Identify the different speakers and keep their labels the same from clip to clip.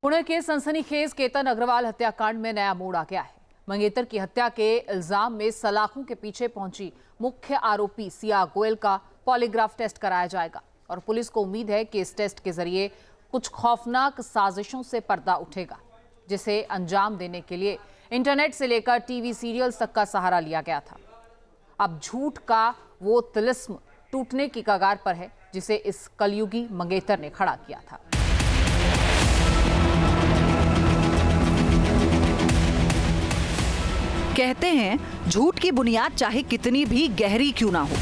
Speaker 1: पुणे के सनसनीखेज केतन अग्रवाल हत्याकांड में नया मोड़ आ गया है। मंगेतर की हत्या के इल्जाम में सलाखों के पीछे पहुंची मुख्य आरोपी सिया गोयल का पॉलीग्राफ टेस्ट कराया जाएगा और पुलिस को उम्मीद है कि इस टेस्ट के जरिए कुछ खौफनाक साजिशों से पर्दा उठेगा, जिसे अंजाम देने के लिए इंटरनेट से लेकर टीवी सीरियल्स तक का सहारा लिया गया था। अब झूठ का वो तिलिस्म टूटने की कगार पर है, जिसे इस कलयुगी मंगेतर ने खड़ा किया था।
Speaker 2: कहते हैं झूठ की बुनियाद चाहे कितनी भी गहरी क्यों ना हो,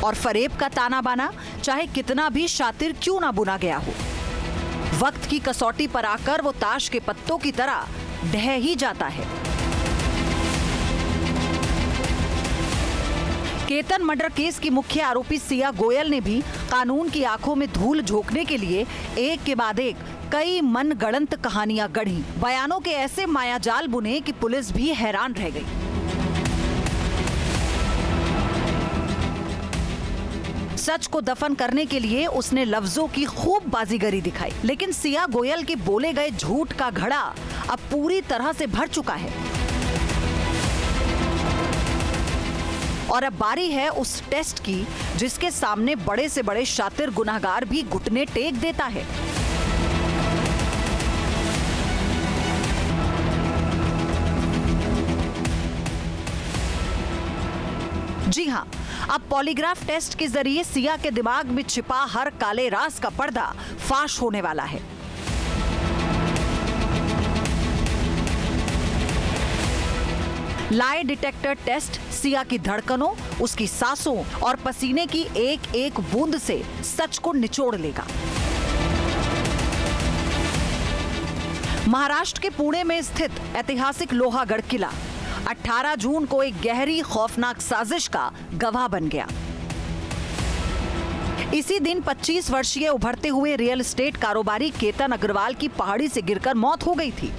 Speaker 2: और फरेब का ताना बाना चाहे कितना भी शातिर क्यों ना बुना गया हो, वक्त की कसौटी पर आकर वो ताश के पत्तों की तरह ढह ही जाता है। केतन मर्डर केस की मुख्य आरोपी सिया गोयल ने भी कानून की आंखों में धूल झोंकने के लिए एक के बाद एक कई मनगढ़ंत कहानियां गढ़ी, बयानों के ऐसे मायाजाल बुने कि पुलिस भी हैरान रह गई। सच को दफन करने के लिए उसने लफ्जों की खूब बाजीगरी दिखाई, लेकिन सिया गोयल के बोले गए झूठ का घड़ा अब पूरी तरह से भर चुका है। और अब बारी है उस टेस्ट की जिसके सामने बड़े से बड़े शातिर गुनहगार भी घुटने टेक देता है। जी हां, अब पॉलीग्राफ टेस्ट के जरिए सिया के दिमाग में छिपा हर काले राज का पर्दा फाश होने वाला है। लाई डिटेक्टर टेस्ट सिया की धड़कनों, उसकी सांसों और पसीने की एक एक बूंद से सच को निचोड़ लेगा। महाराष्ट्र के पुणे में स्थित ऐतिहासिक लोहागढ़ किला 18 जून को एक गहरी खौफनाक साजिश का गवाह बन गया। इसी दिन 25 वर्षीय उभरते हुए रियल एस्टेट कारोबारी केतन अग्रवाल की पहाड़ी से गिरकर मौत हो गई थी।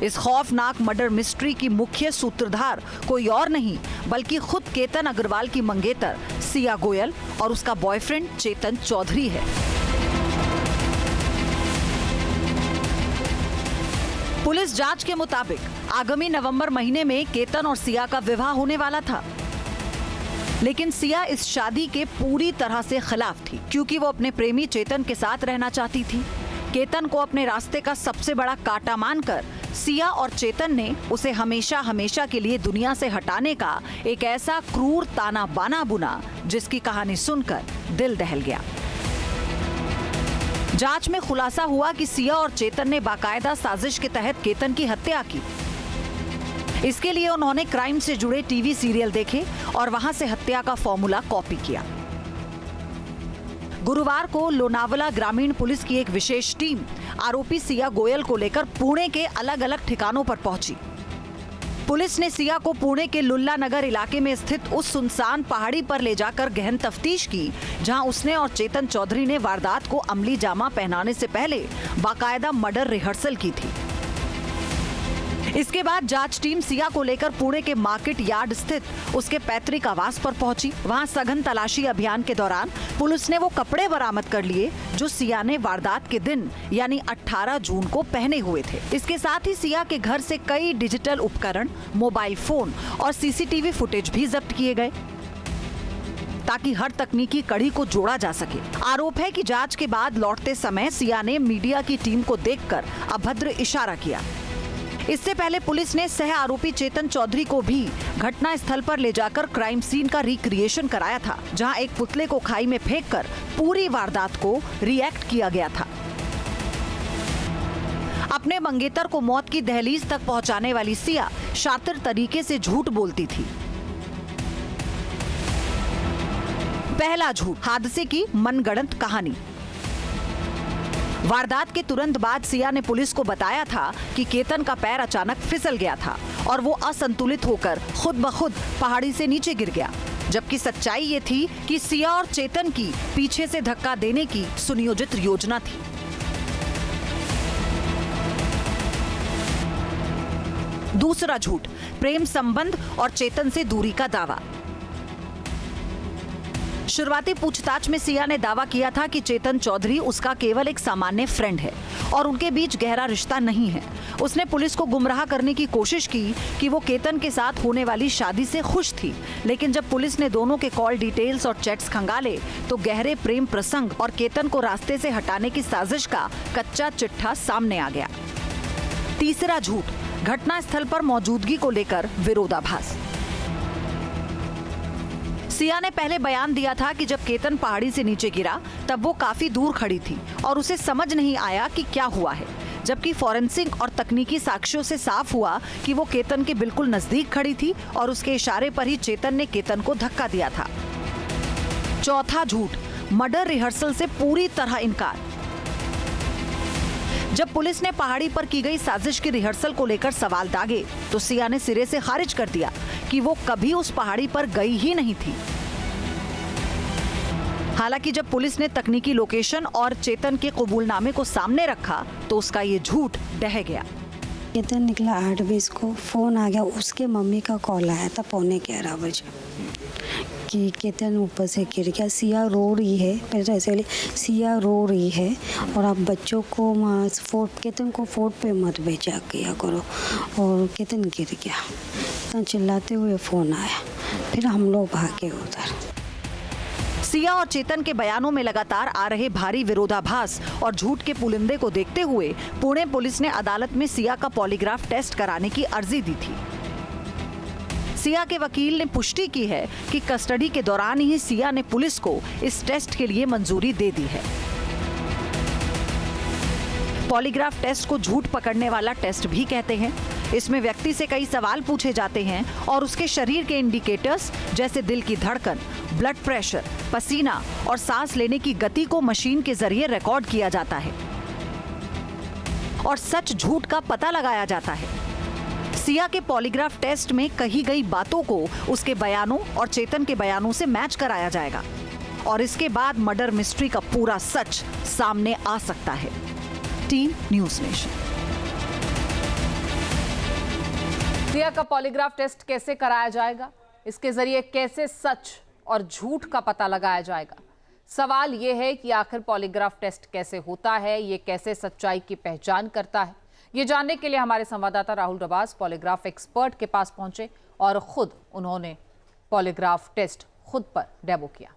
Speaker 2: इस खौफनाक मर्डर मिस्ट्री की मुख्य सूत्रधार कोई और नहीं बल्कि खुद केतन अग्रवाल की मंगेतर सिया गोयल और उसका बॉयफ्रेंड चेतन चौधरी है। पुलिस जांच के मुताबिक आगामी नवंबर महीने में केतन और सिया का विवाह होने वाला था, लेकिन सिया इस शादी के पूरी तरह से खिलाफ थी, क्योंकि वो अपने प्रेमी चेतन के साथ रहना चाहती थी। केतन को अपने रास्ते का सबसे बड़ा कांटा मानकर सिया और चेतन ने उसे हमेशा हमेशा के लिए दुनिया से हटाने का एक ऐसा क्रूर ताना बाना बुना जिसकी कहानी सुनकर दिल दहल गया। जांच में खुलासा हुआ कि सिया और चेतन ने बाकायदा साजिश के तहत केतन की हत्या की। इसके लिए उन्होंने क्राइम से जुड़े टीवी सीरियल देखे और वहां से हत्या का फॉर्मूला कॉपी किया। गुरुवार को लोनावला ग्रामीण पुलिस की एक विशेष टीम आरोपी सिया गोयल को लेकर पुणे के अलग अलग ठिकानों पर पहुंची। पुलिस ने सिया को पुणे के लुल्ला नगर इलाके में स्थित उस सुनसान पहाड़ी पर ले जाकर गहन तफ्तीश की, जहां उसने और चेतन चौधरी ने वारदात को अमली जामा पहनाने से पहले बाकायदा मर्डर रिहर्सल की थी। इसके बाद जांच टीम सिया को लेकर पुणे के मार्केट यार्ड स्थित उसके पैतृक आवास पर पहुंची। वहां सघन तलाशी अभियान के दौरान पुलिस ने वो कपड़े बरामद कर लिए जो सिया ने वारदात के दिन यानी 18 जून को पहने हुए थे। इसके साथ ही सिया के घर से कई डिजिटल उपकरण, मोबाइल फोन और सीसीटीवी फुटेज भी जब्त किए गए, ताकि हर तकनीकी कड़ी को जोड़ा जा सके। आरोप है कि जांच के बाद लौटते समय सिया ने मीडिया की टीम को देखकर अभद्र इशारा किया। इससे पहले पुलिस ने सह आरोपी चेतन चौधरी को भी घटना स्थल पर ले जाकर क्राइम सीन का रिक्रिएशन कराया था, जहां एक पुतले को खाई में फेंककर पूरी वारदात को रिएक्ट किया गया था। अपने मंगेतर को मौत की दहलीज तक पहुंचाने वाली सिया शातिर तरीके से झूठ बोलती थी। पहला झूठ, हादसे की मनगढ़ंत कहानी। वारदात के तुरंत बाद सिया ने पुलिस को बताया था कि केतन का पैर अचानक फिसल गया था और वो असंतुलित होकर खुद ब खुद पहाड़ी से नीचे गिर गया, जबकि सच्चाई ये थी कि सिया और चेतन की पीछे से धक्का देने की सुनियोजित योजना थी। दूसरा झूठ, प्रेम संबंध और चेतन से दूरी का दावा। शुरुआती पूछताछ में सिया ने दावा किया था कि चेतन चौधरी उसका केवल एक सामान्य फ्रेंड है और उनके बीच गहरा रिश्ता नहीं है। उसने पुलिस को गुमराह करने की कोशिश की कि वो केतन के साथ होने वाली शादी से खुश थी, लेकिन जब पुलिस ने दोनों के कॉल डिटेल्स और चैट्स खंगाले तो गहरे प्रेम प्रसंग और केतन को रास्ते से हटाने की साजिश का कच्चा चिट्ठा सामने आ गया। तीसरा झूठ, घटनास्थल पर मौजूदगी को लेकर विरोधाभास। सिया ने पहले बयान दिया था कि जब केतन पहाड़ी से नीचे गिरा तब वो काफी दूर खड़ी थी और उसे समझ नहीं आया कि क्या हुआ है, जबकि फॉरेंसिक और तकनीकी साक्ष्यों से साफ हुआ कि वो केतन के बिल्कुल नजदीक खड़ी थी और उसके इशारे पर ही चेतन ने केतन को धक्का दिया था। चौथा झूठ, मर्डर रिहर्सल से पूरी तरह इनकार। जब पुलिस ने पहाड़ी पर की गई साजिश की रिहर्सल को लेकर सवाल दागे तो सिया ने सिरे से खारिज कर दिया कि वो कभी उस पहाड़ी पर गई ही नहीं थी। हालांकि जब पुलिस ने तकनीकी लोकेशन और चेतन के कबूलनामे को सामने रखा तो उसका ये झूठ ढह गया।
Speaker 3: केतन निकला 8:20 को, फोन आ गया, उसके मम्मी का कॉल आया था 11:15 बजे कि केतन ऊपर से गिर गया, सिया रो रही है। पहले तो ऐसे सिया रो रही है और आप बच्चों को केतन को फोर्ट पे मत भेजा किया करो, और केतन गिर गया। तो चिल्लाते हुए फ़ोन आया, फिर हम लोग भागे उधर।
Speaker 2: सिया और चेतन के बयानों में लगातार आ रहे भारी विरोधाभास और झूठ के पुलिंदे को देखते हुए पुणे पुलिस ने अदालत में सिया का पॉलीग्राफ टेस्ट कराने की अर्जी दी थी। सिया के वकील ने पुष्टि की है कि कस्टडी के दौरान ही सिया ने पुलिस को इस टेस्ट के लिए मंजूरी दे दी है। पॉलीग्राफ टेस्ट को झूठ पकड़ने वाला टेस्ट भी कहते हैं। इसमें व्यक्ति से कई सवाल पूछे जाते हैं और उसके शरीर के इंडिकेटर्स जैसे दिल की धड़कन, ब्लड प्रेशर, पसीना और सांस लेने की गति को मशीन के जरिए रिकॉर्ड किया जाता है और सच झूठ का पता लगाया जाता है। सिया के पॉलीग्राफ टेस्ट में कही गई बातों को उसके बयानों और चेतन के बयानों से मैच कराया जाएगा और इसके बाद मर्डर मिस्ट्री का पूरा सच सामने आ सकता है। Team news nation.
Speaker 1: सिया का पॉलीग्राफ टेस्ट कैसे कराया जाएगा, इसके जरिए कैसे सच और झूठ का पता लगाया जाएगा? सवाल यह है कि आखिर पॉलीग्राफ टेस्ट कैसे होता है, ये कैसे सच्चाई की पहचान करता है? ये जानने के लिए हमारे संवाददाता राहुल रबास पॉलीग्राफ एक्सपर्ट के पास पहुंचे और खुद उन्होंने पॉलीग्राफ टेस्ट खुद पर डेमो किया।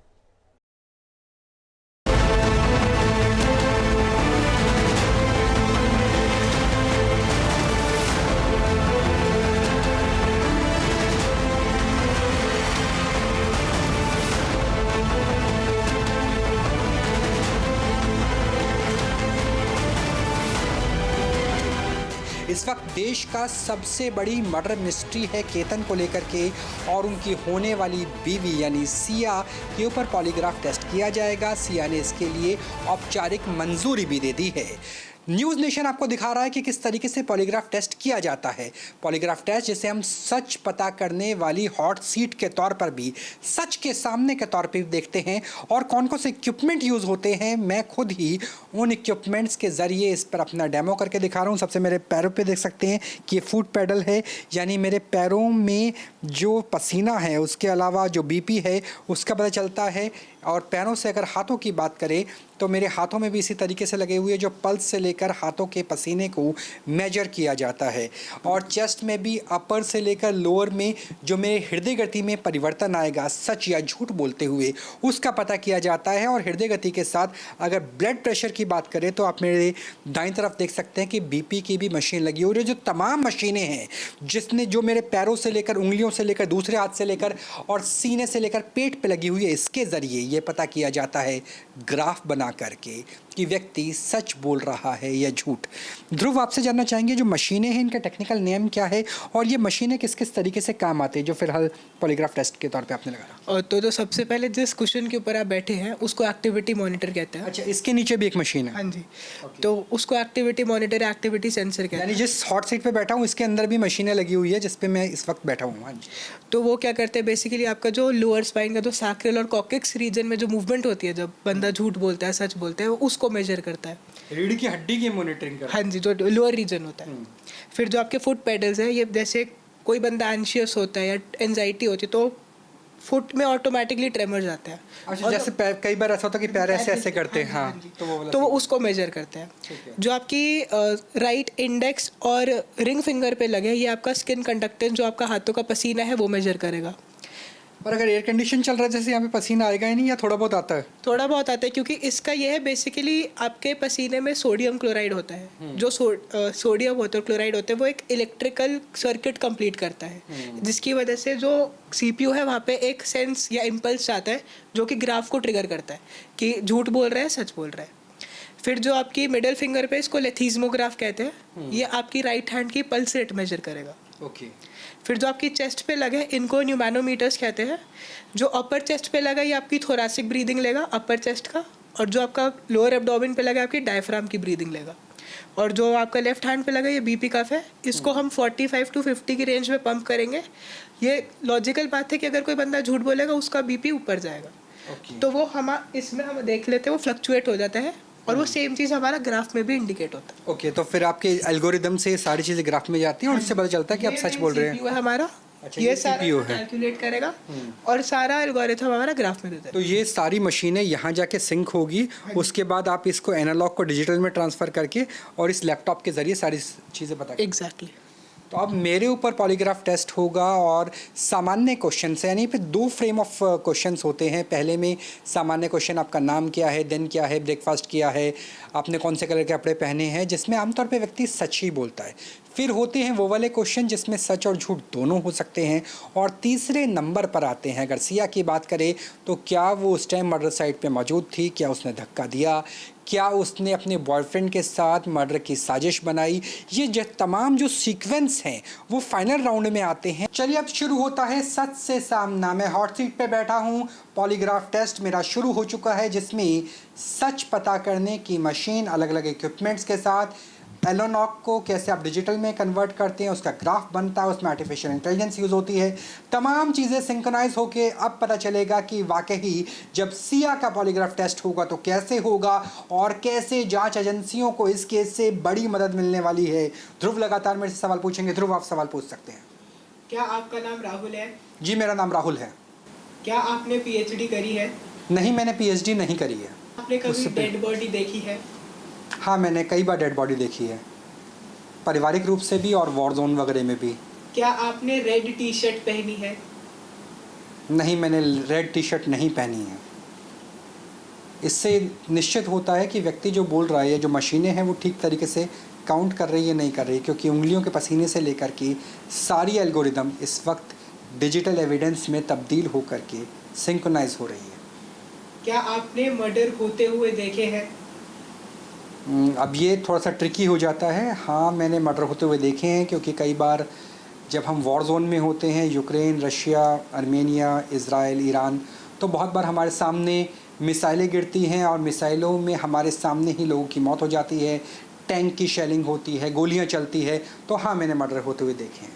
Speaker 4: इस वक्त देश का सबसे बड़ी मर्डर मिस्ट्री है केतन को लेकर के, और उनकी होने वाली बीवी यानी सिया के ऊपर पॉलीग्राफ टेस्ट किया जाएगा। सिया ने इसके लिए औपचारिक मंजूरी भी दे दी है। न्यूज़ नेशन आपको दिखा रहा है कि किस तरीके से पॉलीग्राफ टेस्ट किया जाता है। पॉलीग्राफ टेस्ट जिसे हम सच पता करने वाली हॉट सीट के तौर पर भी, सच के सामने के तौर पर भी देखते हैं, और कौन कौन से इक्विपमेंट यूज़ होते हैं मैं खुद ही उन इक्विपमेंट्स के ज़रिए इस पर अपना डेमो करके दिखा रहा हूँ। सबसे मेरे पैरों पे देख सकते हैं कि ये फुट पैडल है, यानी मेरे पैरों में जो पसीना है उसके अलावा जो बीपी है उसका पता चलता है। और पैरों से अगर हाथों की बात करें तो मेरे हाथों में भी इसी तरीके से लगे हुए जो पल्स से लेकर हाथों के पसीने को मेजर किया जाता है, और चेस्ट में भी अपर से लेकर लोअर में जो मेरे हृदय गति में परिवर्तन आएगा सच या झूठ बोलते हुए उसका पता किया जाता है। और हृदय गति के साथ अगर ब्लड प्रेशर की बात करें तो आप मेरे दाईं तरफ देख सकते हैं कि बीपी की भी मशीन लगी हुई है। जो तमाम मशीनें हैं जिसने जो मेरे पैरों से लेकर, उंगलियों से लेकर, दूसरे हाथ से लेकर और सीने से लेकर पेट पे लगी हुई है, इसके ज़रिए ये पता किया जाता है ग्राफ बना करके कि व्यक्ति सच बोल रहा है या झूठ। ध्रुव, आपसे जानना चाहेंगे जो मशीनें हैं इनका टेक्निकल नेम क्या है और ये मशीनें किस किस तरीके से काम आती है जो फिलहाल पॉलीग्राफ टेस्ट के तौर पे आपने लगाया?
Speaker 5: और तो सबसे पहले जिस कुशन के ऊपर आप बैठे हैं उसको एक्टिविटी मॉनिटर कहते हैं।
Speaker 4: अच्छा, इसके नीचे भी एक मशीन है?
Speaker 5: हाँ जी। तो उसको एक्टिविटी मॉनिटर, एक्टिविटी सेंसर कहते हैं।
Speaker 4: यानी जिस हॉट सीट पे बैठा हूँ इसके अंदर भी मशीनें लगी हुई है जिस पे मैं इस वक्त बैठा हूँ। हाँ जी।
Speaker 5: तो वो क्या करते हैं, बेसिकली आपका जो लोअर स्पाइन का जो सैक्रल और कॉकेक्स रीजन में जो मूवमेंट होती है, जब बंदा झूठ बोलता है सच बोलता है, वो उसको मेजर करता है।
Speaker 4: रीढ़ की हड्डी की मॉनिटरिंग करता है?
Speaker 5: हाँ जी, जो लोअर रीजन होता है। फिर जो आपके फुट पेडल्स हैं, ये जैसे कोई बंदा एंशियस होता है या एंजाइटी होती है तो फुट में ऑटोमेटिकली ट्रेमर जाते हैं।
Speaker 4: अच्छा, जैसे कई बार ऐसा होता है कि पैर ऐसे ऐसे करते हैं, हाँ,
Speaker 5: तो वो उसको मेजर करते हैं। जो आपकी राइट इंडेक्स और रिंग फिंगर पे लगे, ये आपका स्किन कंडक्टेंस, जो आपका हाथों का पसीना है वो मेजर करेगा।
Speaker 4: पर अगर एयर कंडीशन चल रहा है जैसे यहाँ पे पसीना आएगा ही नहीं, या थोड़ा बहुत आता है?
Speaker 5: थोड़ा बहुत आता है, क्योंकि इसका ये है बेसिकली आपके पसीने में सोडियम क्लोराइड होता है। जो सोडियम होता है, क्लोराइड होता है, वो एक इलेक्ट्रिकल सर्किट कंप्लीट करता है, जिसकी वजह से जो CPU है वहाँ पे एक सेंस या इम्पल्स आता है जो कि ग्राफ को ट्रिगर करता है कि झूठ बोल रहा है, सच बोल रहा है। फिर जो आपकी मिडिल फिंगर पे, इसको लेथिज्मोग्राफ कहते हैं, ये आपकी राइट हैंड की पल्स रेट मेजर करेगा।
Speaker 4: ओके।
Speaker 5: फिर जो आपकी चेस्ट पे लगे, इनको न्यूमैनोमीटर्स कहते हैं। जो अपर चेस्ट पे लगा, ये आपकी थोरासिक ब्रीदिंग लेगा अपर चेस्ट का, और जो आपका लोअर एब्डोमेन पे लगा, आपकी डायफ्राम की ब्रीदिंग लेगा। और जो आपका लेफ्ट हैंड पे लगा, ये BP कफ है, इसको हम 45 to 50 की रेंज में पंप करेंगे। ये लॉजिकल बात है कि अगर कोई बंदा झूठ बोलेगा उसका BP ऊपर जाएगा। तो वो इसमें हम देख लेते हैं, वो फ्लक्चुएट हो जाता है, और वो सेम चीज़ हमारा ग्राफ में भी इंडिकेट होता है।
Speaker 4: ओके, तो फिर आपके एल्गोरिदम से सारी चीज़ें ग्राफ में जाती हैं और उससे पता चलता है कि आप सच बोल रहे हैं।
Speaker 5: CPU है हमारा।
Speaker 4: अच्छा,
Speaker 5: ये
Speaker 4: ये
Speaker 5: सारा
Speaker 4: CPU है।
Speaker 5: कैलकुलेट करेगा और सारा एल्गोरिथम हमारा ग्राफ में देता है।
Speaker 4: तो ये सारी मशीनें यहाँ जाके सिंक होगी, उसके बाद आप इसको एनालॉग को डिजिटल में ट्रांसफ़र करके और इस लैपटॉप के ज़रिए सारी चीज़ें बता।
Speaker 5: एग्जैक्टली।
Speaker 4: तो अब मेरे ऊपर पॉलीग्राफ टेस्ट होगा और सामान्य क्वेश्चन से, यानी फिर 2 फ्रेम ऑफ क्वेश्चंस होते हैं। पहले में सामान्य क्वेश्चन, आपका नाम क्या है, दिन क्या है, ब्रेकफास्ट किया है, आपने कौन से कलर के कपड़े पहने हैं, जिसमें आमतौर पे व्यक्ति सच ही बोलता है। फिर होते हैं वो वाले क्वेश्चन जिसमें सच और झूठ दोनों हो सकते हैं। और तीसरे नंबर पर आते हैं, अगर सिया की बात करें तो क्या वो उस टाइम मर्डर साइट पे मौजूद थी, क्या उसने धक्का दिया, क्या उसने अपने बॉयफ्रेंड के साथ मर्डर की साजिश बनाई। ये जो तमाम जो सीक्वेंस हैं वो फाइनल राउंड में आते हैं। चलिए अब शुरू होता है सच से सामना। मैं हॉट सीट पे बैठा हूँ, पॉलीग्राफ टेस्ट मेरा शुरू हो चुका है, जिसमें सच पता करने की मशीन अलग अलग इक्विपमेंट्स के साथ, एलोनॉक को कैसे आप डिजिटल में कन्वर्ट करते हैं, उसका ग्राफ बनता है, उसमें आर्टिफिशियल इंटेलिजेंस यूज़ होती है, तमाम चीज़ें सिंक्रोनाइज होके अब पता चलेगा कि वाकई जब सिया का पॉलीग्राफ टेस्ट होगा तो कैसे होगा और कैसे जांच एजेंसियों को इस केस से बड़ी मदद मिलने वाली है। ध्रुव लगातार मेरे से सवाल पूछेंगे। ध्रुव, आप सवाल पूछ सकते हैं।
Speaker 5: क्या आपका नाम राहुल है?
Speaker 4: जी, मेरा नाम राहुल है।
Speaker 5: क्या आपने PhD करी है?
Speaker 4: नहीं, मैंने PhD नहीं करी है।
Speaker 5: आपने कभी डेड बॉडी देखी है?
Speaker 4: हाँ, मैंने कई बार डेड बॉडी देखी है, पारिवारिक रूप से भी और वॉर जोन वगैरह में भी।
Speaker 5: क्या आपने रेड T-शर्ट पहनी है?
Speaker 4: नहीं, मैंने रेड T-शर्ट नहीं पहनी है। इससे निश्चित होता है कि व्यक्ति जो बोल रहा है या जो मशीनें हैं वो ठीक तरीके से काउंट कर रही है नहीं कर रही, क्योंकि उंगलियों के पसीने से लेकर के सारी एल्गोरिदम इस वक्त डिजिटल एविडेंस में तब्दील होकर के सिंक्रोनाइज हो रही है।
Speaker 5: क्या आपने मर्डर होते हुए देखे हैं?
Speaker 4: अब ये थोड़ा सा ट्रिकी हो जाता है। हाँ, मैंने मर्डर होते हुए देखे हैं, क्योंकि कई बार जब हम वॉर जोन में होते हैं, Ukraine, Russia, Armenia, Israel, Iran, तो बहुत बार हमारे सामने मिसाइलें गिरती हैं और मिसाइलों में हमारे सामने ही लोगों की मौत हो जाती है, टैंक की शेलिंग होती है, गोलियां चलती है। तो हाँ, मैंने मर्डर होते हुए देखे हैं,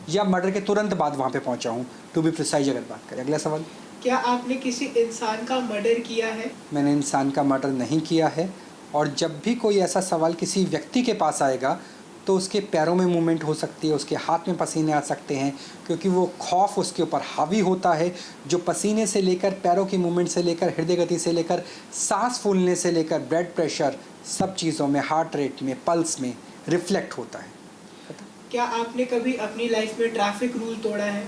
Speaker 4: या मर्डर के तुरंत बाद वहाँ पे पहुँचा हूँ, टू बी प्रिसाइज अगर बात करें। अगला सवाल।
Speaker 5: क्या आपने किसी इंसान का मर्डर किया है?
Speaker 4: मैंने इंसान का मर्डर नहीं किया है। और जब भी कोई ऐसा सवाल किसी व्यक्ति के पास आएगा तो उसके पैरों में मूवमेंट हो सकती है, उसके हाथ में पसीने आ सकते हैं, क्योंकि वो खौफ उसके ऊपर हावी होता है, जो पसीने से लेकर पैरों की मूवमेंट से लेकर हृदय गति से लेकर सांस फूलने से लेकर ब्लड प्रेशर, सब चीज़ों में, हार्ट रेट में, पल्स में रिफ्लेक्ट होता है।
Speaker 5: क्या आपने कभी अपनी लाइफ में ट्रैफिक रूल तोड़ा है?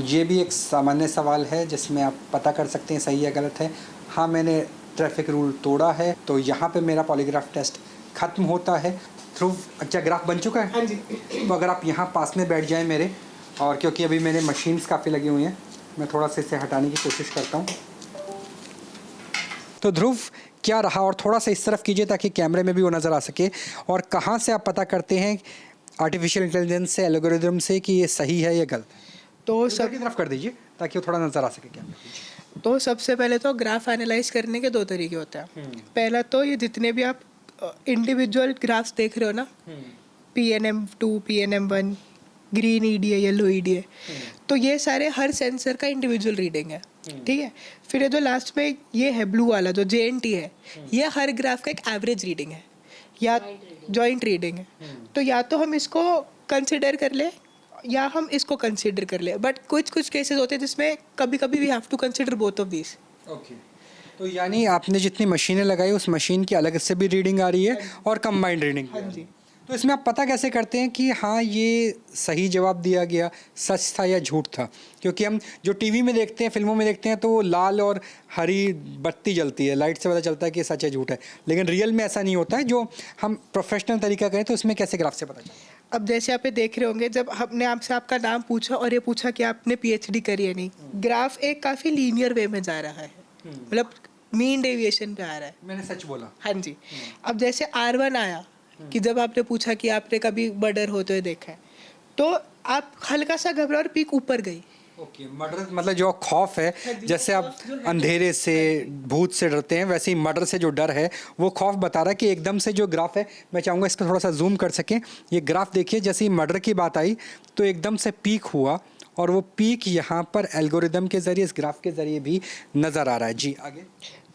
Speaker 4: ये भी एक सामान्य सवाल है जिसमें आप पता कर सकते हैं सही या गलत है। हाँ, मैंने ट्रैफिक रूल तोड़ा है। तो यहाँ पे मेरा पॉलीग्राफ टेस्ट खत्म होता है। ध्रुव, अच्छा ग्राफ बन चुका है?
Speaker 5: हाँ जी।
Speaker 4: तो अगर आप यहाँ पास में बैठ जाएं मेरे, और क्योंकि अभी मेरे मशीन्स काफ़ी लगी हुई हैं, मैं थोड़ा सा इसे हटाने की कोशिश करता हूँ। तो ध्रुव, क्या रहा? और थोड़ा सा इस तरफ कीजिए ताकि कैमरे में भी वो नज़र आ सके। और कहाँ से आप पता करते हैं आर्टिफिशियल इंटेलिजेंस से, एल्गोरिदम से, कि ये सही है या गलत?
Speaker 5: तो
Speaker 4: सब की तरफ कर दीजिए ताकि वो थोड़ा नज़र आ सके कैमरे।
Speaker 5: तो सबसे पहले तो ग्राफ एनालाइज करने के 2 तरीके होते हैं। पहला तो ये जितने भी आप इंडिविजुअल ग्राफ्स देख रहे हो ना, PNM2, PNM1, green EDA, yellow EDA, तो ये सारे हर सेंसर का इंडिविजुअल रीडिंग है, ठीक है। फिर ये जो लास्ट में ये है ब्लू वाला जो JNT है, ये हर ग्राफ का एक एवरेज रीडिंग है या जॉइंट रीडिंग है। तो या तो हम इसको कंसिडर कर ले या हम इसको कंसिडर कर ले, बट कुछ कुछ केसेस होते हैं जिसमें कभी कभी we have to consider both of these.
Speaker 4: Okay, तो यानी आपने जितनी मशीनें लगाई उस मशीन की अलग से भी रीडिंग आ रही है और कंबाइंड रीडिंग।
Speaker 5: हाँ जी।
Speaker 4: तो इसमें आप पता कैसे करते हैं कि हाँ ये सही जवाब दिया गया, सच था या झूठ था? क्योंकि हम जो टीवी में देखते हैं, फिल्मों में देखते हैं, तो वो लाल और हरी बत्ती जलती है, लाइट से पता चलता है कि सच है झूठ है, लेकिन रियल में ऐसा नहीं होता है। जो हम प्रोफेशनल तरीका करें तो उसमें कैसे ग्राफ से पता चलता है?
Speaker 5: अब जैसे आप ये देख रहे होंगे, जब हमने आपसे आपका नाम पूछा और ये पूछा कि आपने पीएचडी करी है नहीं, ग्राफ एक काफ़ी लीनियर वे में जा रहा है, मतलब मीन डेविएशन पे आ रहा है।
Speaker 4: मैंने सच बोला।
Speaker 5: हाँ जी। अब जैसे R1 आया कि जब आपने पूछा कि आपने कभी मर्डर होते हुए देखा है, तो आप हल्का सा घबरा और पीक ऊपर गई।
Speaker 4: ओके, मर्डर मतलब जो खौफ है, जैसे आप अंधेरे से, भूत से डरते हैं, वैसे ही मर्डर से जो डर है वो खौफ बता रहा है कि एकदम से जो ग्राफ है, मैं चाहूँगा इस पर थोड़ा सा जूम कर सकें। ये ग्राफ देखिए, जैसे ही मर्डर की बात आई तो एकदम से पीक हुआ, और वो पीक यहाँ पर एल्गोरिदम के ज़रिए, इस ग्राफ के ज़रिए भी नज़र आ रहा है। जी आगे।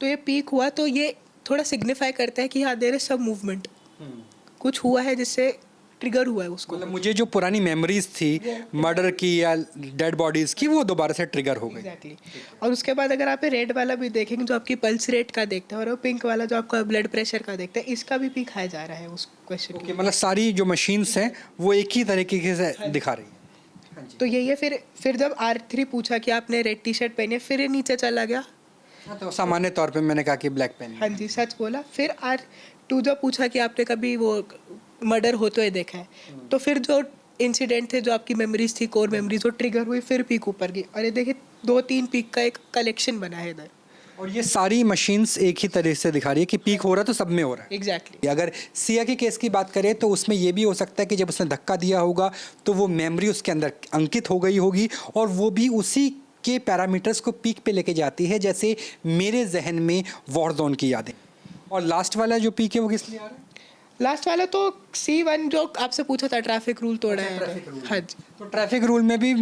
Speaker 5: तो ये पीक हुआ तो ये थोड़ा सिग्निफाई करता है कि हाँ देयर इज सम मूवमेंट, कुछ हुआ है जिससे ट्रिगर हुआ है उसको।
Speaker 4: मतलब मुझे जो पुरानी मेमोरीज थी मर्डर की या डेड बॉडीज़ की, वो दोबारा से ट्रिगर हो गई।
Speaker 5: एग्जैक्टली। और उसके बाद अगर आप रेड वाला भी देखेंगे जो आपकी पल्स रेट का देखता है, और वो पिंक वाला जो आपका ब्लड प्रेशर का देखता है, इसका भी पीक हाई जा रहा है उस क्वेश्चन
Speaker 4: ओके, मतलब सारी जो मशीन्स हैं वो एक ही तरीके से दिखा रही है।
Speaker 5: तो यही है। फिर जब R3 पूछा कि आपने रेड टी शर्ट पहनी है, फिर ये नीचे चला गया।
Speaker 4: हाँ, तो सामान्य तौर पे मैंने कहा कि ब्लैक पेन।
Speaker 5: हाँ जी, सच बोला। फिर R2 जब पूछा कि आपने कभी वो मर्डर होते हुए देखा है, तो फिर जो इंसिडेंट थे, जो आपकी मेमोरीज थी, कोर मेमोरीज, वो ट्रिगर हुई, फिर पीक ऊपर गई। और ये देखिए 2-3 पीक का एक कलेक्शन बना है इधर।
Speaker 4: और ये सारी मशीन्स एक ही तरह से दिखा रही है कि पीक हो रहा है तो सब में हो रहा है।
Speaker 5: एग्जैक्टली।
Speaker 4: अगर सिया के केस की बात करें तो उसमें ये भी हो सकता है कि जब उसने धक्का दिया होगा तो वो मेमोरी उसके अंदर अंकित हो गई होगी, और वो भी उसी के पैरामीटर्स को पीक पे लेके जाती है, जैसे मेरे जहन में वॉर जोन की यादें। और लास्ट वाला जो पीक है वो किस लिए आ रहा है?
Speaker 5: लास्ट वाला तो C1 जो आपसे पूछा था, ट्रैफिक रूल तोड़ा है। हाँ जी।
Speaker 4: तो ट्रैफिक रूल में भी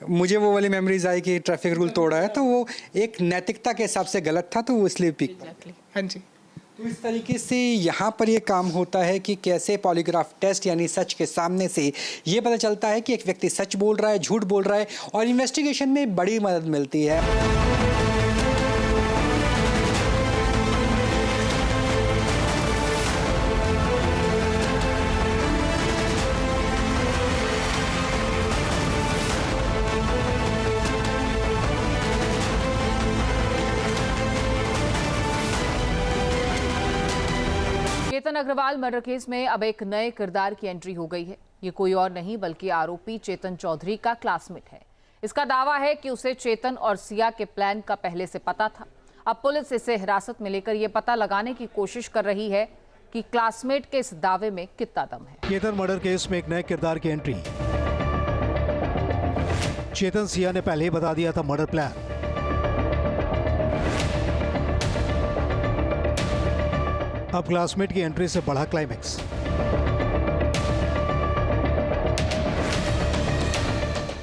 Speaker 4: मुझे वो वाली मेमोरीज आई कि ट्रैफिक रूल तोड़ा है, तो वो एक नैतिकता के हिसाब से गलत था, तो वो इसलिए पीक पर।
Speaker 5: एग्जैक्टली। हाँ जी।
Speaker 4: तो इस तरीके से यहाँ पर ये काम होता है कि कैसे पॉलीग्राफ टेस्ट यानी सच के सामने से ये पता चलता है कि एक व्यक्ति सच बोल रहा है, झूठ बोल रहा है, और इन्वेस्टिगेशन में बड़ी मदद मिलती है।
Speaker 1: केतन अग्रवाल मर्डर केस में अब एक नए किरदार की एंट्री हो गई है। ये कोई और नहीं बल्कि आरोपी चेतन चौधरी का क्लासमेट है। इसका दावा है कि उसे चेतन और सिया के प्लान का पहले से पता था। अब पुलिस इसे हिरासत में लेकर ये पता लगाने की कोशिश कर रही है कि क्लासमेट के इस दावे में कितना दम है।
Speaker 6: केतन मर्डर केस में एक नए किरदार की एंट्री। चेतन सिया ने पहले ही बता दिया था मर्डर प्लान। अब क्लासमेट की एंट्री से बढ़ा क्लाइमेक्स।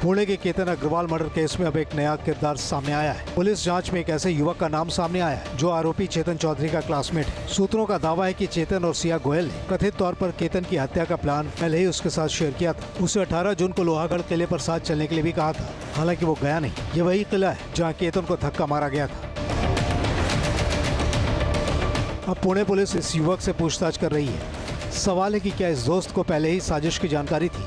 Speaker 6: पुणे के केतन अग्रवाल मर्डर केस में अब एक नया किरदार सामने आया है। पुलिस जांच में एक ऐसे युवक का नाम सामने आया है जो आरोपी चेतन चौधरी का क्लासमेट है। सूत्रों का दावा है कि चेतन और सिया गोयल ने कथित तौर पर केतन की हत्या का प्लान पहले ही उसके साथ शेयर किया था। उसे 18 जून को लोहागढ़ किले पर साथ चलने के लिए भी कहा था, हालांकि वो गया नहीं। ये वही किला है जहाँ केतन को धक्का मारा गया था। अब पुणे पुलिस इस युवक से पूछताछ कर रही है। सवाल है कि क्या इस दोस्त को पहले ही साजिश की जानकारी थी,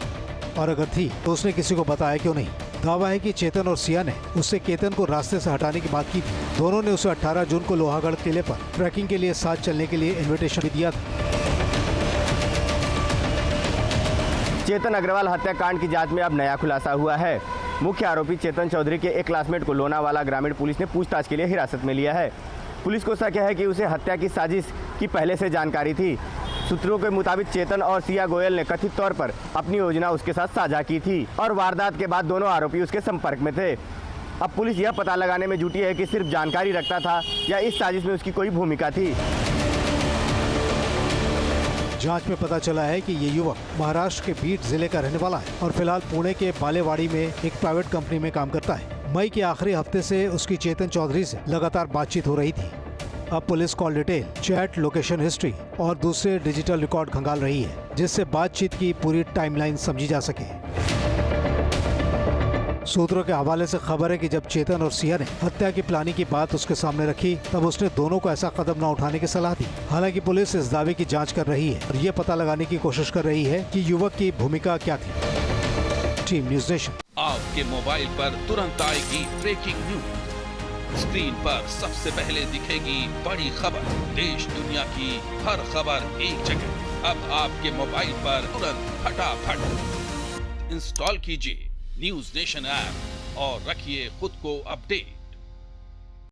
Speaker 6: और अगर थी तो उसने किसी को बताया क्यों नहीं। दावा है कि चेतन और सिया ने उससे केतन को रास्ते से हटाने की बात की थी। दोनों ने उसे 18 जून को लोहागढ़ किले पर ट्रैकिंग के लिए साथ चलने के लिए इन्विटेशन भी दिया था।
Speaker 7: चेतन अग्रवाल हत्याकांड की जांच में अब नया खुलासा हुआ है। मुख्य आरोपी चेतन चौधरी के एक क्लासमेट को लोनावाला ग्रामीण पुलिस ने पूछताछ के लिए हिरासत में लिया है। पुलिस को शक है कि उसे हत्या की साजिश की पहले से जानकारी थी। सूत्रों के मुताबिक चेतन और सिया गोयल ने कथित तौर पर अपनी योजना उसके साथ साझा की थी और वारदात के बाद दोनों आरोपी उसके संपर्क में थे। अब पुलिस यह पता लगाने में जुटी है कि सिर्फ जानकारी रखता था या इस साजिश में उसकी कोई भूमिका थी।
Speaker 6: जांच में पता चला है कि ये युवक महाराष्ट्र के बीड जिले का रहने वाला है और फिलहाल पुणे के बालेवाड़ी में एक प्राइवेट कंपनी में काम करता है। मई के आखिरी हफ्ते से उसकी चेतन चौधरी से लगातार बातचीत हो रही थी। अब police call detail, chat, location history और दूसरे डिजिटल रिकॉर्ड खंगाल रही है, जिससे बातचीत की पूरी टाइमलाइन समझी जा सके। सूत्रों के हवाले से खबर है कि जब चेतन और सिया ने हत्या की प्लानिंग की बात उसके सामने रखी, तब उसने दोनों को ऐसा कदम न उठाने की सलाह दी। हालांकि पुलिस इस दावे की जांच कर रही है और ये पता लगाने की कोशिश कर रही है कि युवक की भूमिका क्या थी। Team news nation.
Speaker 8: आपके मोबाइल पर तुरंत आएगी ब्रेकिंग न्यूज। स्क्रीन पर सबसे पहले दिखेगी बड़ी खबर। देश दुनिया की हर खबर एक जगह। अब आपके मोबाइल पर तुरंत फटाफट इंस्टॉल कीजिए न्यूज़ नेशन ऐप और रखिए खुद को अपडेट।